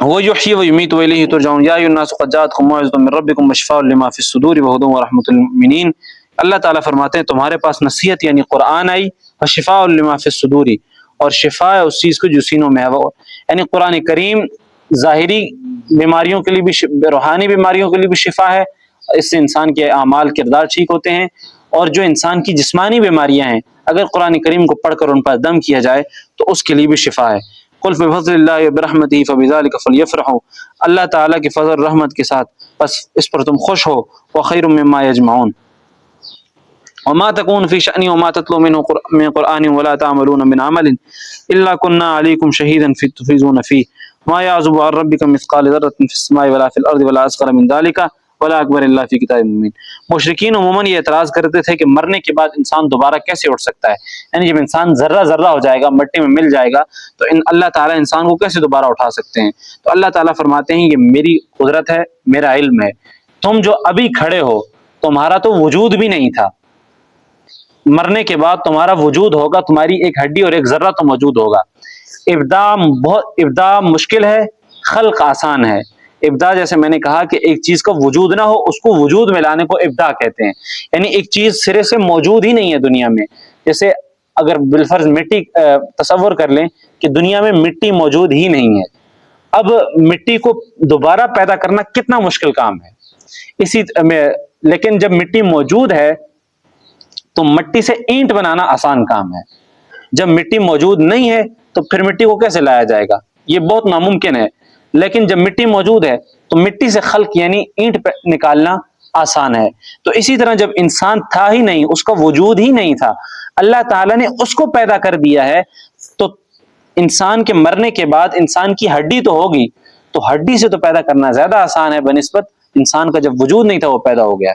وَيُحْيِي وَيُمِيتُ وَإِلَيْهِ تُرْجَعُونَ يَا أَيُّهَا النَّاسُ قَدْ جَاءَتْكُم مَّوْعِظَةٌ مِّن رَّبِّكُمْ وَشِفَاءٌ لِّمَا فِي الصُّدُورِ وَهُدًى وَرَحْمَةٌ لِّلْمُؤْمِنِينَ. اللہ تعالیٰ فرماتے ہیں تمہارے پاس نصیحت یعنی قرآن آئی، وَشِفَاءٌ لِّمَا فِي الصُّدُورِ، اور شفا ہے اس چیز کو جو سینوں میں ہے. وہ یعنی قرآن کریم ظاہری بیماریوں کے لیے بھی، روحانی بیماریوں کے لیے بھی شفا ہے، اس سے انسان کے اعمال کردار ٹھیک ہوتے ہیں. اور جو انسان کی جسمانی بیماریاں ہیں اگر قرآن کریم کو پڑھ کر ان پر دم کیا جائے تو اس کے لیے بھی شفا ہے. قل بفضل اللہ وبرحمتہ فبذلک فلیفرحوا، اللہ تعالیٰ کے فضل رحمت کے ساتھ بس اس پر تم خوش ہو. وخیر مما یجمعون، وما تكون في شأن وما تتلو منه من قرآن ولا تعملون من عمل إلا كنا عليكم شهيدا تفيضون فيه ما يعزب عن ربك مثقال ذرة في السماء ولا في الأرض ولا أصغر من ذلك ولا أكبر إلا في كتاب مبين. مشرکین عموماً یہ اعتراض کرتے تھے کہ مرنے کے بعد انسان دوبارہ کیسے اٹھ سکتا ہے، یعنی جب انسان ذرہ ذرہ ہو جائے گا، مٹی میں مل جائے گا، تو اللہ تعالیٰ انسان کو کیسے دوبارہ اٹھا سکتے ہیں. تو اللہ تعالیٰ فرماتے ہیں یہ میری قدرت ہے، میرا علم ہے. تم جو ابھی کھڑے ہو تمہارا تو وجود بھی نہیں تھا، مرنے کے بعد تمہارا وجود ہوگا، تمہاری ایک ہڈی اور ایک ذرہ تو موجود ہوگا. ابداع مشکل ہے، خلق آسان ہے. ابداع جیسے میں نے کہا کہ ایک چیز کا وجود نہ ہو اس کو وجود میں لانے کو ابداع کہتے ہیں، یعنی ایک چیز سرے سے موجود ہی نہیں ہے دنیا میں. جیسے اگر بالفرض مٹی تصور کر لیں کہ دنیا میں مٹی موجود ہی نہیں ہے، اب مٹی کو دوبارہ پیدا کرنا کتنا مشکل کام ہے. اسی میں لیکن جب مٹی موجود ہے تو مٹی سے اینٹ بنانا آسان کام ہے. جب مٹی موجود نہیں ہے تو پھر مٹی کو کیسے لایا جائے گا؟ یہ بہت ناممکن ہے. لیکن جب مٹی موجود ہے تو مٹی سے خلق یعنی اینٹ نکالنا آسان ہے. تو اسی طرح جب انسان تھا ہی نہیں، اس کا وجود ہی نہیں تھا، اللہ تعالیٰ نے اس کو پیدا کر دیا ہے، تو انسان کے مرنے کے بعد انسان کی ہڈی تو ہوگی، تو ہڈی سے تو پیدا کرنا زیادہ آسان ہے بنسبت انسان کا جب وجود نہیں تھا وہ پیدا ہو گیا.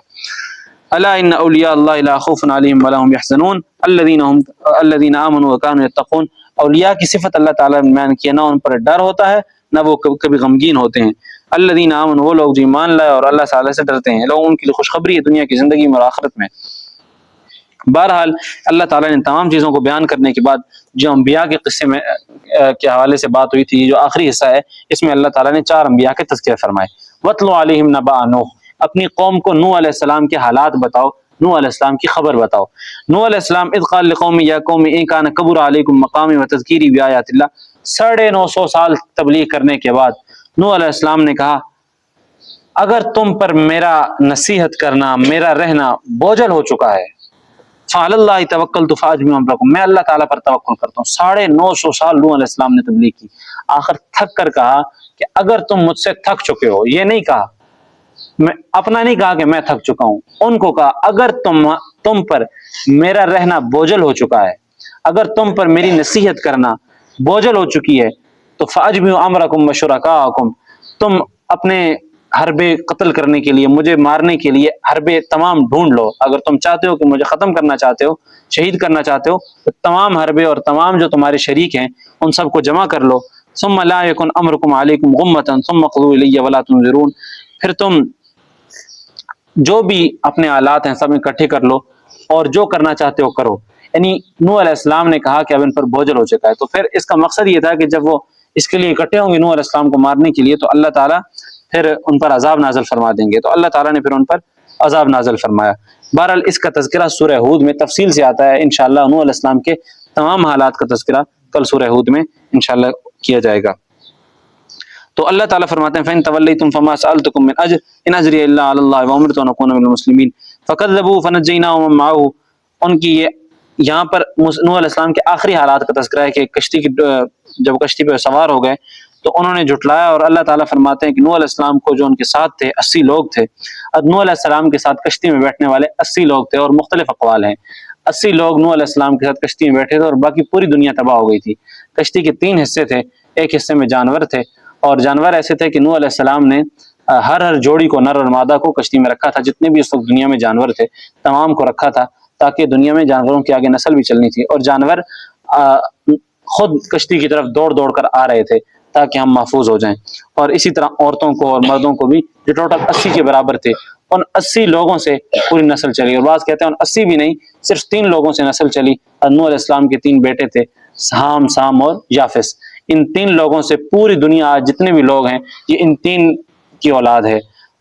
الا ان اولیاء اللہ لا خوف علیہم ولا هم يحزنون الذین آمنوا وكانوا يتقون. اولیاء کی صفت اللہ تعالیٰ نے بیان کیا، نہ ان پر ڈر ہوتا ہے نہ وہ کبھی غمگین ہوتے ہیں. الذین آمنوا، وہ لوگ جو ایمان لائے اور اللہ تعالیٰ سے ڈرتے ہیں، لوگ ان کے لیے خوشخبری ہے دنیا کی زندگی میں اور آخرت میں. بہرحال اللہ تعالیٰ نے تمام چیزوں کو بیان کرنے کے بعد جو انبیاء کے قصے میں کے حوالے سے بات ہوئی تھی، جو آخری حصہ ہے اس میں اللہ تعالیٰ نے 4 انبیاء کے تذکرے فرمائے. وَاتْلُ عَلَيْهِمْ نَبَأَ نوح، اپنی قوم کو نوح علیہ السلام کے حالات بتاؤ، نوح علیہ السلام کی خبر بتاؤ. نوح علیہ السلام اذ قال لقوم یا قوم ان کان کبر علیکم مقامی وتذکیری بآیات اللہ. 950 سال تبلیغ کرنے کے بعد نوح علیہ السلام نے کہا اگر تم پر میرا نصیحت کرنا، میرا رہنا بوجھل ہو چکا ہے، فعلی اللہ توکلت فاجمعوا امرکم، میں اللہ تعالیٰ پر توکل کرتا ہوں. 950 سال نوح علیہ السلام نے تبلیغ کی، آخر تھک کر کہا کہ اگر تم مجھ سے تھک چکے ہو، یہ نہیں کہا، میں اپنا نہیں کہا کہ میں تھک چکا ہوں، ان کو کہا اگر تم پر میرا رہنا بوجھل ہو چکا ہے، اگر تم پر میری نصیحت کرنا بوجھل ہو چکی ہے تو فاجمعوا امرکم وشرکاءکم، تم اپنے حربے قتل کرنے کے لیے، مجھے مارنے کے لیے حربے تمام ڈھونڈ لو. اگر تم چاہتے ہو کہ مجھے ختم کرنا چاہتے ہو، شہید کرنا چاہتے ہو، تو تمام حربے اور تمام جو تمہارے شریک ہیں ان سب کو جمع کر لو. ثم لا یکن امرکم علیکم غمۃ ثم اقضوا الی ولا تنظرون، پھر تم جو بھی اپنے آلات ہیں سب اکٹھے کر لو اور جو کرنا چاہتے ہو کرو. یعنی نوح علیہ السلام نے کہا کہ اب ان پر بوجھل ہو چکا ہے. تو پھر اس کا مقصد یہ تھا کہ جب وہ اس کے لیے اکٹھے ہوں گے نوح علیہ السلام کو مارنے کے لیے، تو اللہ تعالیٰ پھر ان پر عذاب نازل فرما دیں گے. تو اللہ تعالیٰ نے پھر ان پر عذاب نازل فرمایا. بہرحال اس کا تذکرہ سورہ ہود میں تفصیل سے آتا ہے. انشاءاللہ نوح علیہ السلام کے تمام حالات کا تذکرہ کل سورہ ہود میں انشاءاللہ کیا جائے گا. تو اللہ تعالیٰ فرماتے ہیں فَإِن تَوَلَّيْتُمْ فَمَا سَأَلْتُكُم مِّنْ أَجْرٍ إِنْ أَجْرِيَ إِلَّا عَلَى اللَّهِ وَأُمِرْتُ أَنْ أَكُونَ مِنَ الْمُسْلِمِينَ فَكَذَّبُوا فَنَجَّيْنَاهُ وَمَن مَّعَهُ. ان کی یہاں پر نوح علیہ السلام کے آخری حالات کا تذکرہ ہے کہ کشتی کی جب کشتی پہ سوار ہو گئے تو انہوں نے جھٹلایا، اور اللہ تعالیٰ فرماتے ہیں کہ نوح علیہ السلام کو جو ان کے ساتھ تھے 80 لوگ تھے. اب نوح علیہ السلام کے ساتھ کشتی میں بیٹھنے والے 80 لوگ تھے، اور مختلف اقوال ہیں. 80 لوگ نوح علیہ السلام کے ساتھ کشتی میں بیٹھے تھے اور باقی پوری دنیا تباہ ہو گئی تھی. کشتی کے 3 حصے تھے، ایک حصے میں جانور تھے، اور جانور ایسے تھے کہ نوح علیہ السلام نے ہر جوڑی کو، نر اور مادہ کو کشتی میں رکھا تھا. جتنے بھی اس وقت دنیا میں جانور تھے تمام کو رکھا تھا، تاکہ دنیا میں جانوروں کی آگے نسل بھی چلنی تھی. اور جانور خود کشتی کی طرف دوڑ دوڑ کر آ رہے تھے تاکہ ہم محفوظ ہو جائیں. اور اسی طرح عورتوں کو اور مردوں کو بھی، جو ٹوٹل 80 کے برابر تھے، ان 80 لوگوں سے پوری نسل چلی. اور بعض کہتے ہیں ان 80 بھی نہیں، صرف 3 لوگوں سے نسل چلی. نوح علیہ السلام کے 3 بیٹے تھے، حام، سام اور یافس. ان 3 لوگوں سے پوری دنیا آج جتنے بھی لوگ ہیں یہ ان 3 کی اولاد ہے.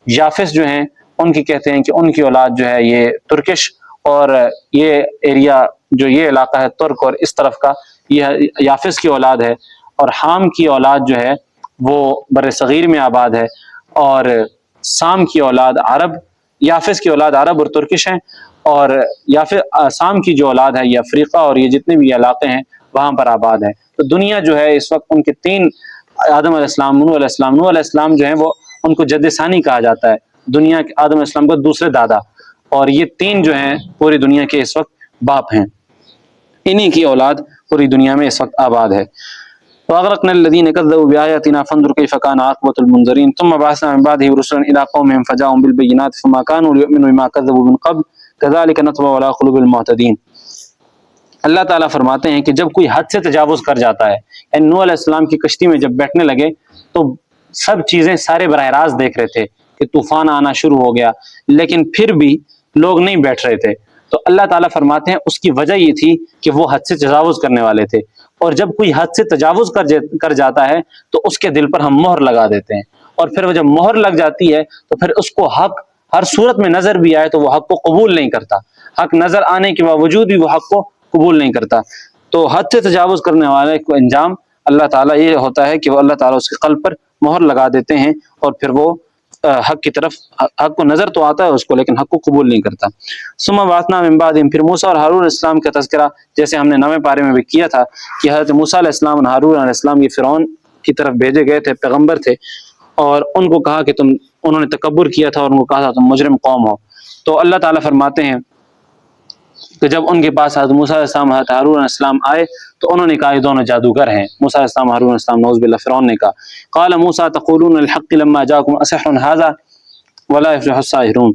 یافس جو ہیں ان کی کہتے ہیں کہ ان کی اولاد جو ہے یہ ترکش، اور یہ ایریا جو یہ علاقہ ہے ترک اور اس طرف کا، یہ یافس کی اولاد ہے. اور حام کی اولاد جو ہے وہ بر صغیر میں آباد ہے، اور سام کی اولاد عرب، یافس کی اولاد عرب اور ترکش ہیں، اور سام کی جو اولاد ہے یہ افریقہ اور یہ جتنے بھی علاقے ہیں وہاں پر آباد ہے. تو دنیا جو ہے اس وقت ان کے 3 آدم علیہ السلام، نوح علیہ السلام، نوح علیہ السلام جو ہیں وہ ان کو جد ثانی کہا جاتا ہے، دنیا کے آدم علیہ السلام کو دوسرے دادا، اور یہ 3 جو ہیں پوری دنیا کے اس وقت باپ ہیں. انہی کی اولاد پوری دنیا میں اس وقت آباد ہے. وَأَغْرَقْنَا الَّذِينَ كَذَّبُوا بِآيَاتِنَا فَانظُرْ كَيْفَ كَانَ عَاقِبَةُ الْمُنذَرِينَ ثُمَّ بَعَثْنَا مِن بَعْدِهِ رُسُلًا إِلَىٰ قَوْمِهِمْ فَجَاءُوهُم بِالْبَيِّنَاتِ فَمَا كَانُوا لِيُؤْمِنُوا بِمَا كَذَّبُوا مِن قَبْلُ كَذَٰلِكَ نَطْبَعُ عَلَىٰ قُلُوبِ الْمُعْتَدِينَ. اللہ تعالیٰ فرماتے ہیں کہ جب کوئی حد سے تجاوز کر جاتا ہے، یعنی نوح علیہ السلام کی کشتی میں جب بیٹھنے لگے تو سب چیزیں سارے براہ راست دیکھ رہے تھے کہ طوفان آنا شروع ہو گیا، لیکن پھر بھی لوگ نہیں بیٹھ رہے تھے. تو اللہ تعالیٰ فرماتے ہیں اس کی وجہ یہ تھی کہ وہ حد سے تجاوز کرنے والے تھے. اور جب کوئی حد سے تجاوز کر جاتا ہے تو اس کے دل پر ہم مہر لگا دیتے ہیں، اور پھر وہ جب مہر لگ جاتی ہے تو پھر اس کو حق ہر صورت میں نظر بھی آئے تو وہ حق کو قبول نہیں کرتا. حق نظر آنے کے باوجود بھی وہ حق کو قبول نہیں کرتا. تو حد سے تجاوز کرنے والے کو انجام اللہ تعالیٰ یہ ہوتا ہے کہ وہ اللہ تعالیٰ اس کے قلب پر مہر لگا دیتے ہیں، اور پھر وہ حق کی طرف، حق کو نظر تو آتا ہے اس کو لیکن حق کو قبول نہیں کرتا۔ ثم بعثنا من بعدهم، پھر موسیٰ اور ہارون علیہ السلام کا تذکرہ جیسے ہم نے 9ویں پارے میں بھی کیا تھا کہ حضرت موسیٰ علیہ السلام اور ہارون علیہ السلام یہ فرعون کی طرف بھیجے گئے تھے، پیغمبر تھے، اور ان کو کہا کہ انہوں نے تکبر کیا تھا اور ان کو کہا تھا تم مجرم قوم ہو۔ تو اللہ تعالیٰ فرماتے ہیں کہ جب ان کے پاس حضرت موسیٰ علیہ السلام حضرت ہارون علیہ السلام آئے تو انہوں نے کہا یہ دونوں جادوگر ہیں، موسیٰ علیہ السلام ہارون علیہ السلام، نعوذ باللہ، فرعون نے کہا قال موسیٰ تقولون الحق لما جاءکم اسحر ھذا ولا یفلح الساحرون،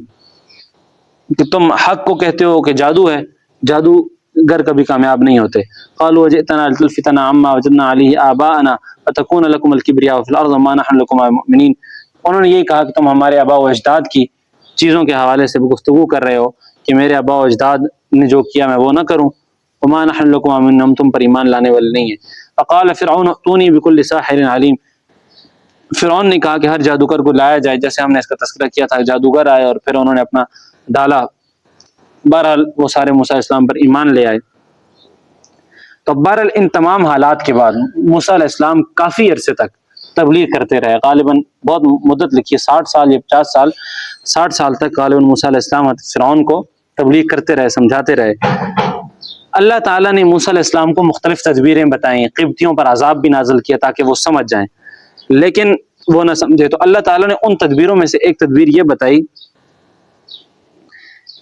کہ تم حق کو کہتے ہو کہ جادو ہے، جادوگر کبھی کامیاب نہیں ہوتے۔ قالوا وجئتنا لتلفتنا عما وجدنا علیہ آباءنا فتكون لكم الكبریاء فی الارض وما نحن لكم مؤمنین، انہوں نے یہی کہا کہ تم ہمارے آباء و اجداد کی چیزوں کے حوالے سے گفتگو کر رہے ہو کہ میرے آباء و اجداد نے جو کیا میں وہ نہ کروں، وما نحن لكم مؤمنین، ہم تم پر ایمان لانے والے نہیں ہیں۔ فقال فرعون ائتونی بكل ساحر علیم، فرعون نے کہا کہ ہر جادوگر کو لایا جائے، جیسے ہم نے اس کا تذکرہ کیا تھا، جادوگر آئے اور پھر انہوں نے اپنا ڈالا، بہرحال وہ سارے موسیٰ علیہ السلام پر ایمان لے آئے۔ تو بہرحال ان تمام حالات کے بعد موسیٰ علیہ السلام کافی عرصے تک تبلیغ کرتے رہے، غالباً بہت مدت لکھی ہے، 60 سال یا 50 سال، 60 سال تک غالباً موسیٰ علیہ السلام فرعون کو تبلیغ کرتے رہے، سمجھاتے رہے۔ اللہ تعالیٰ نے موسیٰ علیہ السلام کو مختلف تدبیریں بتائیں، قبطیوں پر عذاب بھی نازل کیا تاکہ وہ سمجھ جائیں، لیکن وہ نہ سمجھے۔ تو اللہ تعالیٰ نے ان تدبیروں میں سے ایک تدبیر یہ بتائی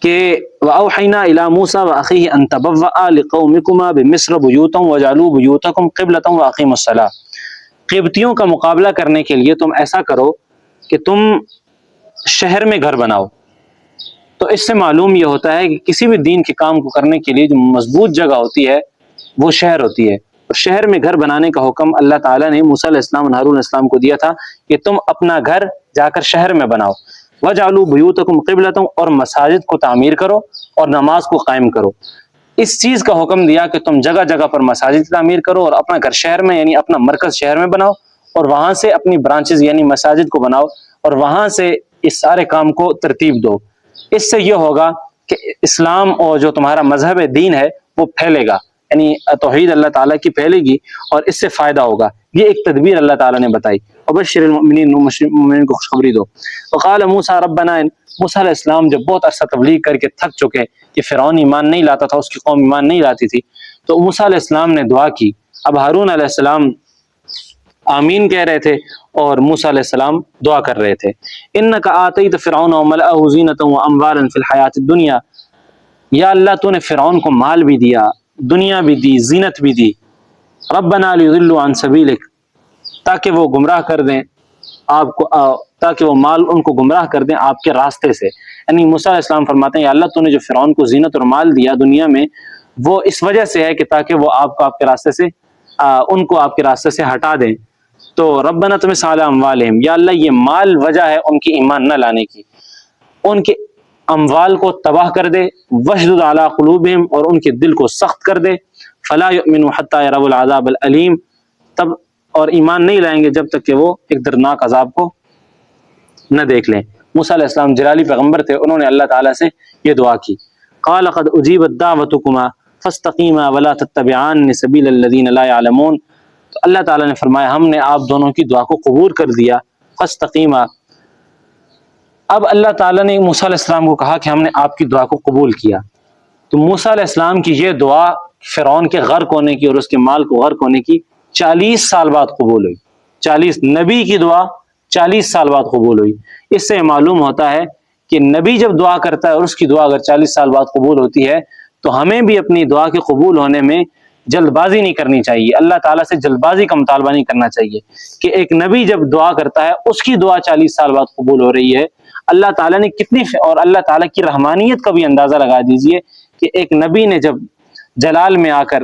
کہ وَأَوْحَيْنَا إِلَى مُوسَىٰ وَأَخِيهِ أَن تَبَوَّآ لِقَوْمِكُمَا بِمِصْرَ بُيُوتًا وَاجْعَلُوا بُيُوتَكُمْ قِبْلَةً وَأَقِيمُوا الصَّلَاةَ، قبطیوں کا مقابلہ کرنے کے لیے تم ایسا کرو کہ تم شہر میں گھر بناؤ۔ تو اس سے معلوم یہ ہوتا ہے کہ کسی بھی دین کے کام کو کرنے کے لیے جو مضبوط جگہ ہوتی ہے وہ شہر ہوتی ہے، اور شہر میں گھر بنانے کا حکم اللہ تعالیٰ نے موسیٰ علیہ السلام اور ہارون علیہ السلام کو دیا تھا کہ تم اپنا گھر جا کر شہر میں بناؤ۔ وَجْعَلُوا بُيُوتَكُمْ قِبْلَةً، اور مساجد کو تعمیر کرو اور نماز کو قائم کرو۔ اس چیز کا حکم دیا کہ تم جگہ جگہ پر مساجد تعمیر کرو اور اپنا گھر شہر میں یعنی اپنا مرکز شہر میں بناؤ، اور وہاں سے اپنی برانچز یعنی مساجد کو بناؤ اور وہاں سے اس سارے کام کو ترتیب دو۔ اس سے یہ ہوگا کہ اسلام اور جو تمہارا مذہب دین ہے وہ پھیلے گا، یعنی توحید اللہ تعالیٰ کی پھیلے گی اور اس سے فائدہ ہوگا۔ یہ ایک تدبیر اللہ تعالیٰ نے بتائی۔ وبشر المؤمنین، مومنین کو خوشخبری دو۔ وقال موسیٰ ربنا، موسیٰ علیہ السلام جب بہت عرصہ تبلیغ کر کے تھک چکے کہ فرعون ایمان نہیں لاتا تھا، اس کی قوم ایمان نہیں لاتی تھی، تو موسیٰ علیہ السلام نے دعا کی۔ اب ہارون علیہ السلام آمین کہہ رہے تھے اور موسیٰ علیہ السلام دعا کر رہے تھے۔ انک آتیت فرعون وملأہ زینۃ واموالا فی الحیاۃ الدنیا، یا اللہ تو نے فرعون کو مال بھی دیا، دنیا بھی دی، زینت بھی دی۔ ربنا لیضلوا عن سبیلک، تاکہ وہ گمراہ کر دیں آپ کو، تاکہ وہ مال ان کو گمراہ کر دیں آپ کے راستے سے۔ یعنی موسیٰ علیہ السلام فرماتے ہیں یا اللہ تو نے جو فرعون کو زینت اور مال دیا دنیا میں، وہ اس وجہ سے ہے کہ تاکہ وہ آپ کو آپ کے راستے سے ان کو آپ کے راستے سے ہٹا دیں۔ تو ربنا طمس علی اموالہم، یا اللہ یہ مال وجہ ہے ان کی ایمان نہ لانے کی، ان کے اموال کو تباہ کر دے۔ وشدد علی قلوبہم، اور ان کے دل کو سخت کر دے۔ فلا یؤمنوا حتی یروا العذاب الالیم، تب اور ایمان نہیں لائیں گے جب تک کہ وہ ایک دردناک عذاب کو نہ دیکھ لیں۔ موسیٰ علیہ السلام جلالی پیغمبر تھے، انہوں نے اللہ تعالیٰ سے یہ دعا کی۔ قال قد اجیبت دعوتکما فاستقیما ولا تتبعان سبیل الذین لا یعلمون، تو اللہ تعالیٰ نے فرمایا ہم نے آپ دونوں کی دعا کو قبول کر دیا۔ فاستقیما، اب اللہ تعالیٰ نے موسیٰ علیہ السلام کو کہا کہ ہم نے آپ کی دعا کو قبول کیا، تو موسیٰ علیہ السلام کی یہ دعا فرعون کے غرق ہونے کی اور اس کے مال کو غرق ہونے کی 40 سال بعد قبول ہوئی۔ 40 نبی کی دعا 40 سال بعد قبول ہوئی۔ اس سے معلوم ہوتا ہے کہ نبی جب دعا کرتا ہے اور اس کی دعا اگر 40 سال بعد قبول ہوتی ہے تو ہمیں بھی اپنی دعا کے قبول ہونے میں جلد بازی نہیں کرنی چاہیے، اللہ تعالیٰ سے جلد بازی کا مطالبہ نہیں کرنا چاہیے کہ ایک نبی جب دعا کرتا ہے اس کی دعا 40 سال بعد قبول ہو رہی ہے۔ اللہ تعالیٰ نے کتنی، اور اللہ تعالیٰ کی رحمانیت کا بھی اندازہ لگا دیجئے کہ ایک نبی نے جب جلال میں آ کر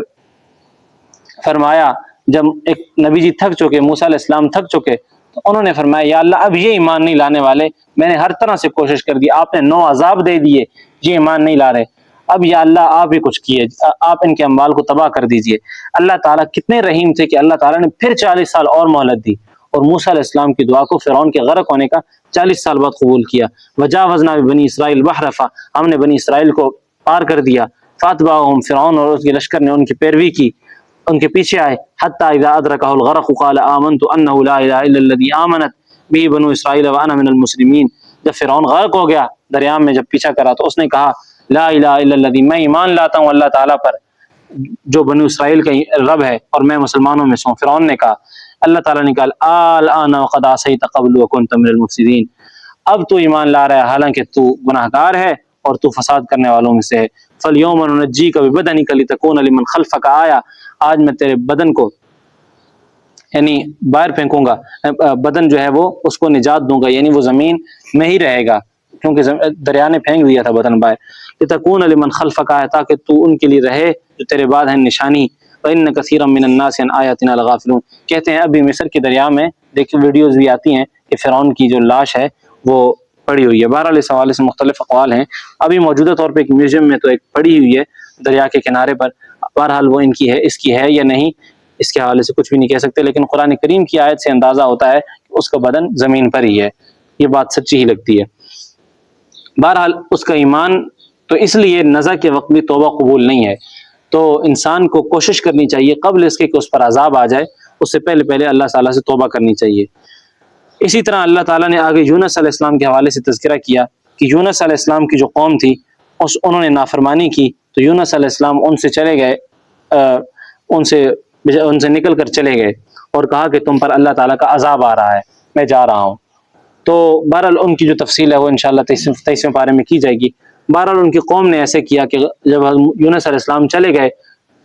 فرمایا، جب ایک نبی جی تھک چکے، موسیٰ علیہ السلام تھک چکے، تو انہوں نے فرمایا یا اللہ اب یہ ایمان نہیں لانے والے، میں نے ہر طرح سے کوشش کر دی، آپ نے 9 عذاب دے دیے، یہ ایمان نہیں لا رہے، اب یا اللہ آپ ہی کچھ کیے، آپ ان کے اموال کو تباہ کر دیجئے۔ اللہ تعالیٰ کتنے رحیم تھے کہ اللہ تعالیٰ نے پھر 40 سال اور مہلت دی اور موسیٰ علیہ السلام کی دعا کو فرعون کے غرق ہونے کا 40 سال بعد قبول کیا۔ وجاوزنا بنی اسرائیل البحر، ہم نے بنی اسرائیل کو پار کر دیا۔ فاتبعهم فرعون، اور اس کے لشکر نے ان کی پیروی کی، ان کے پیچھے آئے۔ حتی اذا ادرکہ الغرق قال آمنت انہ لا الہ الا الذی آمنت بھی بنو اسرائیل وانا من المسلمین، جب فرعون غرق ہو گیا دریا میں، جب پیچھا کرا تو اس نے کہا لا الہ الا الذی، میں ایمان لاتا ہوں اللہ تعالیٰ پر جو بنو اسرائیل کا رب ہے اور میں مسلمانوں میں سے ہوں۔ فرعون نے کہا، اللہ تعالیٰ نے کہا الآن وقد عصیت قبل وکنت من المفسدین، اب تو ایمان لا رہا ہے حالانکہ تو گناہ گار ہے اور تو فساد کرنے والوں میں سے ہے۔ فَالْيَوْمَ نُنَجِّيكَ بِبَدَنِكَ لِتَكُونَ لِمَنْ خَلْفَكَ آیَةً، آج میں تیرے بدن کو یعنی باہر پھینکوں گا، بدن جو ہے وہ اس کو نجات دوں گا، یعنی وہ زمین میں ہی رہے گا کیونکہ دریا نے پھینک دیا تھا بدن باہر۔ لِتَكُونَ لِمَنْ خَلْفَكَ آیَةً، تاکہ تو ان کے لیے رہے جو تیرے بعد ہیں نشانی۔ وَإِنَّ كَثِيرًا مِّنَ النَّاسِ عَنْ آيَاتِنَا لَغَافِلُونَ، کہتے ہیں ابھی مصر کے دریا میں دیکھیں ویڈیوز بھی آتی ہیں کہ فرعون کی جو لاش ہے وہ پڑی ہوئی ہے۔ بہرحال اس حوالے سے مختلف اقوال ہیں، ابھی موجودہ طور پہ ایک میوزیم میں تو ایک پڑی ہوئی ہے دریا کے کنارے پر، بہرحال وہ ان کی ہے، اس کی ہے یا نہیں اس کے حوالے سے کچھ بھی نہیں کہہ سکتے، لیکن قرآن کریم کی آیت سے اندازہ ہوتا ہے کہ اس کا بدن زمین پر ہی ہے، یہ بات سچی ہی لگتی ہے۔ بہرحال اس کا ایمان تو اس لیے نزع کے وقت بھی توبہ قبول نہیں ہے، تو انسان کو کوشش کرنی چاہیے قبل اس کے کہ اس پر عذاب آ جائے، اس سے پہلے پہلے اللہ تعالیٰ سے توبہ کرنی چاہیے۔ اسی طرح اللہ تعالیٰ نے آگے یونس علیہ السلام کے حوالے سے تذکرہ کیا کہ یونس علیہ السلام کی جو قوم تھی انہوں نے نافرمانی کی، تو یونس علیہ السلام ان سے چلے گئے، ان سے نکل کر چلے گئے اور کہا کہ تم پر اللہ تعالیٰ کا عذاب آ رہا ہے، میں جا رہا ہوں۔ تو بہرحال ان کی جو تفصیل ہے وہ انشاءاللہ 23ویں پارے میں کی جائے گی۔ بہرحال ان کی قوم نے ایسے کیا کہ جب یونس علیہ السلام چلے گئے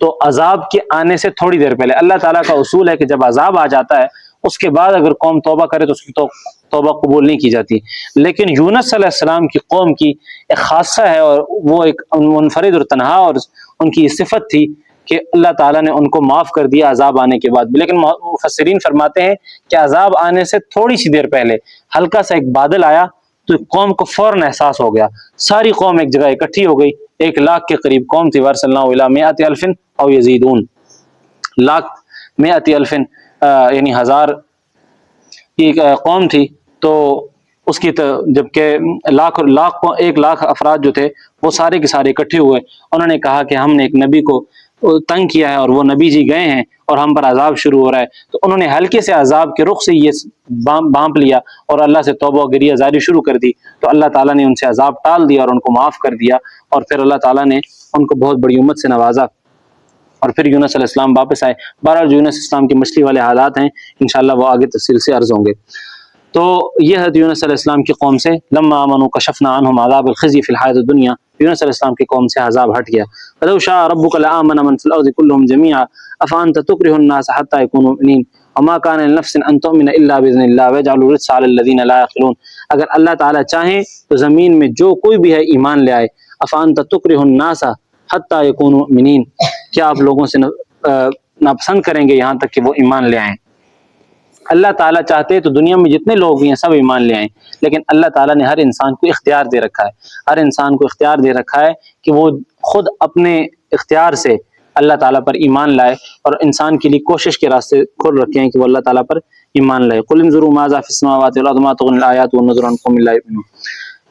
تو عذاب کے آنے سے تھوڑی دیر پہلے، اللہ تعالیٰ کا اصول ہے کہ جب عذاب آ جاتا ہے اس کے بعد اگر قوم توبہ کرے تو اس کی توبہ قبول نہیں کی جاتی، لیکن یونس علیہ السلام کی قوم کی ایک خاصہ ہے اور وہ ایک منفرد اور تنہا، اور ان کی صفت تھی کہ اللہ تعالیٰ نے ان کو معاف کر دیا عذاب آنے کے بعد بھی۔ لیکن مفسرین فرماتے ہیں کہ عذاب آنے سے تھوڑی سی دیر پہلے ہلکا سا ایک بادل آیا تو قوم کو فوراً احساس ہو گیا، ساری قوم ایک جگہ اکٹھی ہو گئی، 100,000 کے قریب قوم تھی، وَأَرْسَلْنَا إِلَىٰ مِائَةِ أَلْفٍ أَوْ يَزِيدُونَ، 100,000 یعنی 1000 کی قوم تھی، تو اس کی جبکہ 1,00,000 افراد جو تھے وہ سارے کے سارے اکٹھے ہوئے، انہوں نے کہا کہ ہم نے ایک نبی کو تنگ کیا ہے اور وہ نبی جی گئے ہیں اور ہم پر عذاب شروع ہو رہا ہے، تو انہوں نے ہلکے سے عذاب کے رخ سے یہ بانپ لیا اور اللہ سے توبہ و گریہ زاری شروع کر دی، تو اللہ تعالیٰ نے ان سے عذاب ٹال دیا اور ان کو معاف کر دیا، اور پھر اللہ تعالیٰ نے ان کو بہت بڑی امت سے نوازا، اور پھر یونس علیہ السلام واپس آئے۔ بہرحال جو یونس اسلام کی مچھلی والے حالات ہیں انشاءاللہ وہ آگے تفصیل سے عرض ہوں گے۔ تو یہ ہے یونس علیہ السلام کی قوم سے لما آمنوا کشفنا عنہم عذاب الخزي فی الحیاۃ الدنیا، یونس علیہ السلام کی قوم سے عذاب ہٹ گیا۔ فلو شاء ربک لآمن من فی الارض كلهم جميعا افانت تکرہ الناس حتى يكونوا مؤمنین وما كان لنفس ان تؤمن الا باذن اللہ ويجعل الرجس على الذين لا يعقلون، اگر اللہ تعالیٰ چاہیں تو زمین میں جو کوئی بھی ہے ایمان لے آئے۔ افانت تکرہ الناس حتى يكونوا مؤمنین، کیا آپ لوگوں سے ناپسند کریں گے یہاں تک کہ وہ ایمان لے آئیں؟ اللہ تعالیٰ چاہتے تو دنیا میں جتنے لوگ بھی ہیں سب ایمان لے آئیں، لیکن اللہ تعالیٰ نے ہر انسان کو اختیار دے رکھا ہے، ہر انسان کو اختیار دے رکھا ہے کہ وہ خود اپنے اختیار سے اللہ تعالیٰ پر ایمان لائے، اور انسان کے لیے کوشش کے راستے کھول رکھے ہیں کہ وہ اللہ تعالیٰ پر ایمان لائے۔ قل انظروا ماذا فی السماوات والارض ما تغنی الآیات والنذر عن قوم لا یؤمنون۔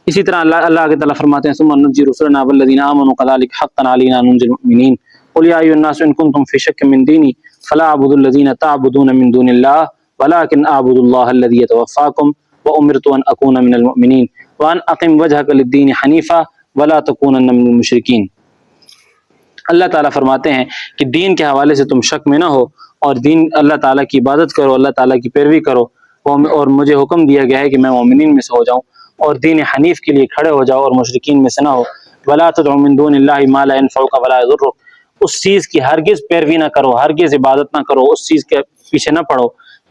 اسی طرح اللہ کے تعالیٰ فرماتے ہیں ثم ننجی رسلنا والذین آمنوا كذلك حقا علینا ننجی المؤمنین قل یا ایھا الناس ان کنتم فی شک من دینی فلا اعبد الذین تعبدون من دون اللہ ولكن اعبد الله الذي يتوفاكم وامرت ان اكون من المؤمنين وان اقم وجهك للدين حنيفا ولا تكونن من المشركين۔ اللہ تعالیٰ فرماتے ہیں کہ دین کے حوالے سے تم شک میں نہ ہو، اور دین اللہ تعالیٰ کی عبادت کرو، اللہ تعالیٰ کی پیروی کرو، اور مجھے حکم دیا گیا ہے کہ میں مومنین میں سے ہو جاؤں اور دین حنیف کے لیے کھڑے ہو جاؤ اور مشرکین میں سے نہ ہو۔ ولا تدع من دون اللہ ما لا ينفعك ولا يضرك، اس چیز کی ہرگز پیروی نہ کرو، ہرگز عبادت نہ کرو، اس چیز کے پیچھے نہ پڑو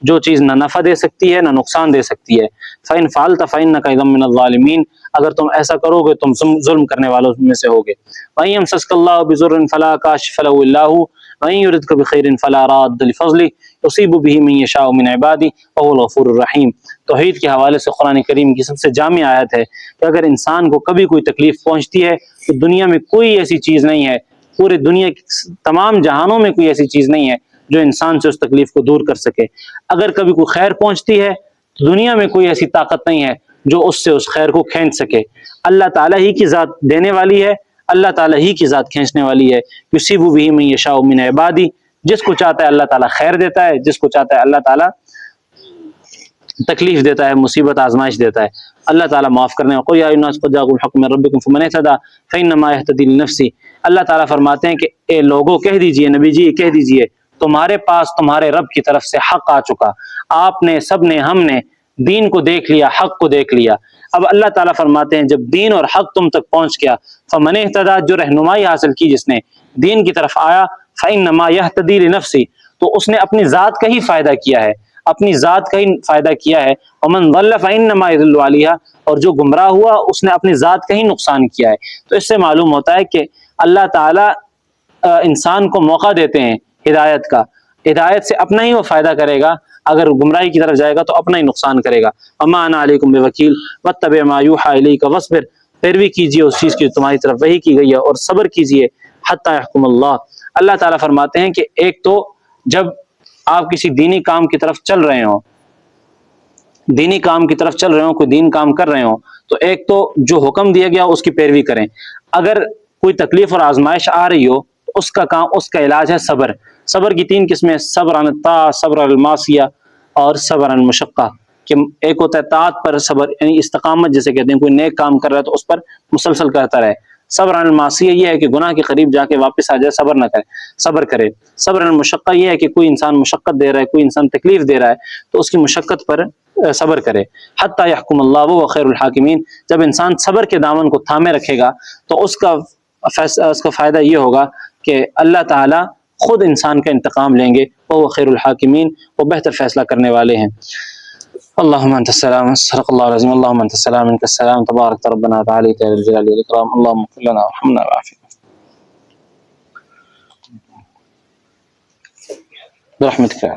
جو چیز نہ نفع دے سکتی ہے نہ نقصان دے سکتی ہے۔ فَإِنْ فَعَلْتَ فَإِنَّكَ إِذًا مِّنَ الظَّالِمِينَ، اگر تم ایسا کرو گے تم ظلم کرنے والوں میں سے ہوگے۔ وَإِنْ يَمْسَسْكَ اللَّهُ بِضُرٍّ فَلَا كَاشِفَ لَهُ إِلَّا هُوَ وَإِنْ يُرِدْكَ بِخَيْرٍ فَلَا رَادَّ لِفَضْلِهِ يُصِيبُ بِهِ مَن يَشَاءُ مِنْ عِبَادِهِ وَهُوَ الْغَفُورُ الرَّحِيمُ۔ توحید کے حوالے سے قرآن کریم کی سب سے جامع آیت ہے کہ اگر انسان کو کبھی کوئی تکلیف پہنچتی ہے تو دنیا میں کوئی ایسی چیز نہیں ہے، پورے دنیا کی تمام جہانوں میں کوئی ایسی چیز نہیں ہے جو انسان سے اس تکلیف کو دور کر سکے۔ اگر کبھی کوئی خیر پہنچتی ہے تو دنیا میں کوئی ایسی طاقت نہیں ہے جو اس سے اس خیر کو کھینچ سکے۔ اللہ تعالیٰ ہی کی ذات دینے والی ہے، اللہ تعالیٰ ہی کی ذات کھینچنے والی ہے۔ یصیب بہ من یشاء من عبادہ، جس کو چاہتا ہے اللہ تعالیٰ خیر دیتا ہے، جس کو چاہتا ہے اللہ تعالیٰ تکلیف دیتا ہے، مصیبت آزمائش دیتا ہے، اللہ تعالیٰ معاف کرنے قل یا ایھا الناس قد جاءکم الحق من ربکم فمن اہتدی فانما یہتدی لنفسہ۔ اللہ تعالیٰ فرماتے ہیں کہ اے لوگوں کہہ دیجئے، نبی جی کہہ دیجئے، تمہارے پاس تمہارے رب کی طرف سے حق آ چکا، آپ نے، سب نے، ہم نے دین کو دیکھ لیا، حق کو دیکھ لیا۔ اب اللہ تعالیٰ فرماتے ہیں جب دین اور حق تم تک پہنچ گیا، فمن اہتدی، جو رہنمائی حاصل کی جس نے، دین کی طرف آیا، فانما یہتدی لنفسہ، تو اس نے اپنی ذات کا ہی فائدہ کیا ہے، اپنی ذات کا ہی فائدہ کیا ہے، ومن ضل فانما یضل علیہا، اور جو گمراہ ہوا اس نے اپنی ذات کا ہی نقصان کیا ہے۔ تو اس سے معلوم ہوتا ہے کہ اللہ تعالیٰ انسان کو موقع دیتے ہیں ہدایت کا، ہدایت سے اپنا ہی وہ فائدہ کرے گا، اگر گمراہی کی طرف جائے گا تو اپنا ہی نقصان کرے گا۔ وما انا علیکم بوکیل واتبع ما یوحی الیک واصبر، پیروی کیجیے اس چیز کی تمہاری طرف وحی کی گئی ہے، اور صبر کیجیے حتی یحکم اللہ۔ اللہ تعالیٰ فرماتے ہیں کہ ایک تو جب آپ کسی دینی کام کی طرف چل رہے ہوں، دینی کام کی طرف چل رہے ہوں، کوئی دین کام کر رہے ہوں، تو ایک تو جو حکم دیا گیا اس کی پیروی کریں۔ اگر کوئی تکلیف اور آزمائش آ رہی ہو تو اس کا کام، اس کا علاج ہے صبر۔ صبر کی 3 قسمیں، صبر عن الطاعہ، صبر عن المعصیہ، اور صبر عن المشقہ۔ کہ ایک ہوتا ہے طاعت پر صبر، یعنی استقامت جسے کہتے ہیں، کوئی نیک کام کر رہا ہے تو اس پر مسلسل کرتا رہے۔ صبر عن المعصیہ یہ ہے کہ گناہ کے قریب جا کے واپس آ جائے، صبر نہ کرے، صبر کرے۔ صبر عن المشقہ یہ ہے کہ کوئی انسان مشقت دے رہا ہے، کوئی انسان تکلیف دے رہا ہے تو اس کی مشقت پر صبر کرے۔ حتی یحکم اللہ وہو خیر الحاکمین، جب انسان صبر کے دامن کو تھامے رکھے گا تو اس کا فائدہ یہ ہوگا کہ اللہ تعالیٰ خود انسان کا انتقام لیں گے، وہو خیر الحاکمین، وہ بہتر فیصلہ کرنے والے ہیں۔ اللهم انت السلام، صدق الله العظيم، اللهم انت السلام منك السلام، تبارك ربنا وتعالى يا ذا الجلال والاكرام، اللهم اغفر لنا وارحمنا وعافنا برحمتك يا رب۔